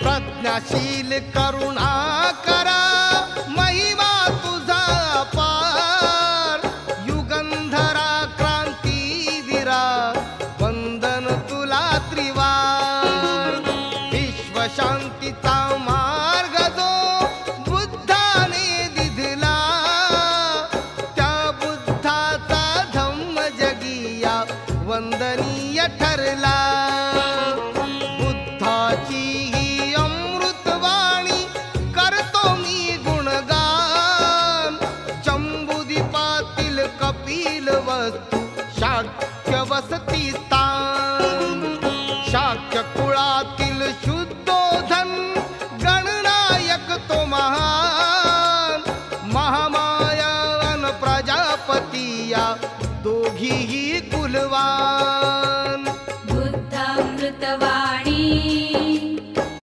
प्रज्ञाशील करुणा करा महिमा तुझा पार युगंधरा क्रांतीवीरा वंदन तुला त्रिवार विश्वशांतीचा मार्ग जो बुद्धाने दिधला त्या बुद्धाचा धम्म जगिया वंदनीय ठरला बुद्धाची ही अमृतवाणी करतो मी गुणगान जम्बूद्वीपातील कपिल वस्तू शाक्य वसती स्थान शाक्य कुळातील शुद्धोधन गणनायक तो महान महामाया अन प्रजापती या दोघीही